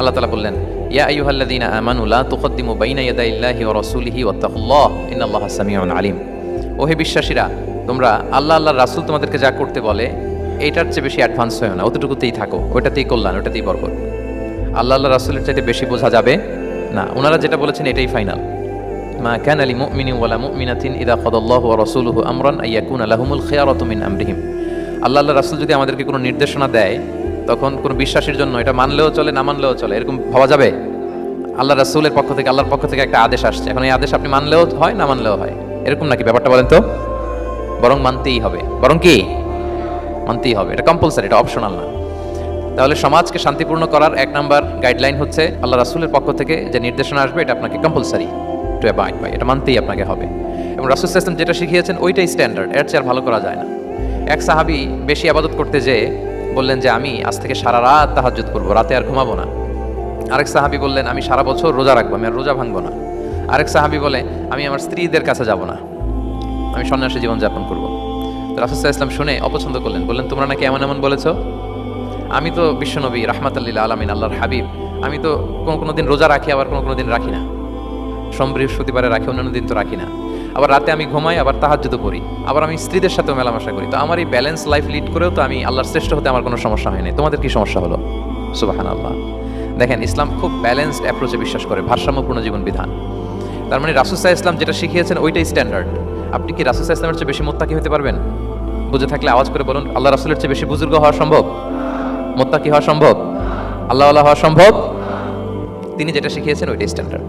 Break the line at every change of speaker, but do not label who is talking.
আল্লাহ তাআলা বললেন, ইয়া আইয়ুহাল্লাযীনা আমানু লা তুকদ্দিমু বাইনা ইয়াদাইল্লাহি ওয়া রাসূলিহি ওয়াত্তাকুল্লাহ ইন্নাল্লাহা সামিউন আলিম। ওহে বিশ্বাসীরা, তোমরা আল্লাহ আল্লাহর রাসূল তোমাদেরকে যা করতে বলে এইটার চেয়ে বেশি অ্যাডভান্স হয়ো না, অতটুকুতেই থাকো, ওইটাতেই কল্যাণ, ওইটাতেই বরকত। আল্লাহ আল্লাহ রাসূলের চাইতে বেশি বোঝা যাবে না, ওনারা যেটা বলেছেন এটাই ফাইনাল। মা কানা লিমুমিনিন ওয়ালা মুমিনাতিন ইযা কাদাল্লাহু ওয়া রাসূলুহু আমরান আইয়াকুনা লাহুমুল খিয়ারাতু মিন আমরিহিম। আল্লাহ আল্লাহ রাসূল যদি আমাদেরকে কোনো নির্দেশনা দেয়, তখন কোনো বিশ্বাসীর জন্য এটা মানলেও চলে, না মানলেও চলে, এরকম ভাবা যাবে? আল্লাহ রাসূলের পক্ষ থেকে, আল্লাহর পক্ষ থেকে একটা আদেশ আসছে, এখন এই আদেশ আপনি মানলেও হয়, না মানলেও হয়, এরকম নাকি ব্যাপারটা? বলেন তো। বরং মানতেই হবে, বরং কি মানতেই হবে, এটা কম্পালসারি, এটা অপশনাল না। তাহলে সমাজকে শান্তিপূর্ণ করার এক নাম্বার গাইডলাইন হচ্ছে আল্লাহ রাসূলের পক্ষ থেকে যে নির্দেশনা আসবে এটা আপনাকে কম্পালসারি টু অ্যাবাইড বাই, এটা মানতেই আপনাকে হবে। এবং রাসূল সাল্লাল্লাহু আলাইহি ওয়াসাল্লাম যেটা শিখিয়েছেন ওইটাই স্ট্যান্ডার্ড, এর চেয়ে আর ভালো করা যায় না। এক সাহাবী বেশি ইবাদত করতে যেয়ে বললেন যে আমি আজ থেকে সারা রাত তাহাজ্জুদ করব, রাতে আর ঘুমাবো না। আরেক সাহাবী বললেন আমি সারা বছর রোজা রাখবো, আমি আর রোজা ভাঙবো না। আরেক সাহাবী বলে আমি আমার স্ত্রীদের কাছে যাব না, আমি সন্ন্যাসী জীবন যাপন করবো। তো রাসূল সাল্লাল্লাহু আলাইহি ওয়াসাল্লাম শুনে অপছন্দ করলেন, বললেন তোমরা নাকি এমন এমন বলেছো, আমি তো বিশ্বনবী রাহমাতাল লিল আলামিন, আল্লাহর হাবিব, আমি তো কোনো দিন রোজা রাখি, আবার কোনো দিন রাখি না, সোম বৃহস্পতিবারে রাখি, অন্যান্য দিন তো রাখি না, আবার রাতে আমি ঘুমাই, আবার তাহাজ্জুদও করি, আবার আমি স্ত্রীদের সাথেও মেলামেশা করি, তো আমার এই ব্যালেন্স লাইফ লিড করেও তো আমি আল্লাহর শ্রেষ্ঠ হতে আমার কোনো সমস্যা হয়নি, তোমাদের কি সমস্যা হলো? সুবহানাল্লাহ। দেখেন, ইসলাম খুব ব্যালেন্সড অ্যাপ্রোচে বিশ্বাস করে, ভারসাম্যপূর্ণ জীবন বিধান। তার মানে রাসূল সাল্লাল্লাহু আলাইহি ওয়াসাল্লাম যেটা শিখিয়েছেন ওইটাই স্ট্যান্ডার্ড। আপনি কি রাসূল সাল্লাল্লাহু আলাইহি ওয়াসাল্লামের চেয়ে বেশি মুত্তাকি হতে পারবেন? বুঝে থাকলে আওয়াজ করে বলুন, আল্লাহ রাসূলের চেয়ে বেশি বুজুর্গ হওয়া সম্ভব? মুত্তাকি হওয়া সম্ভব? আল্লাহওয়ালা হওয়া সম্ভব? তিনি যেটা শিখিয়েছেন ওইটাই স্ট্যান্ডার্ড।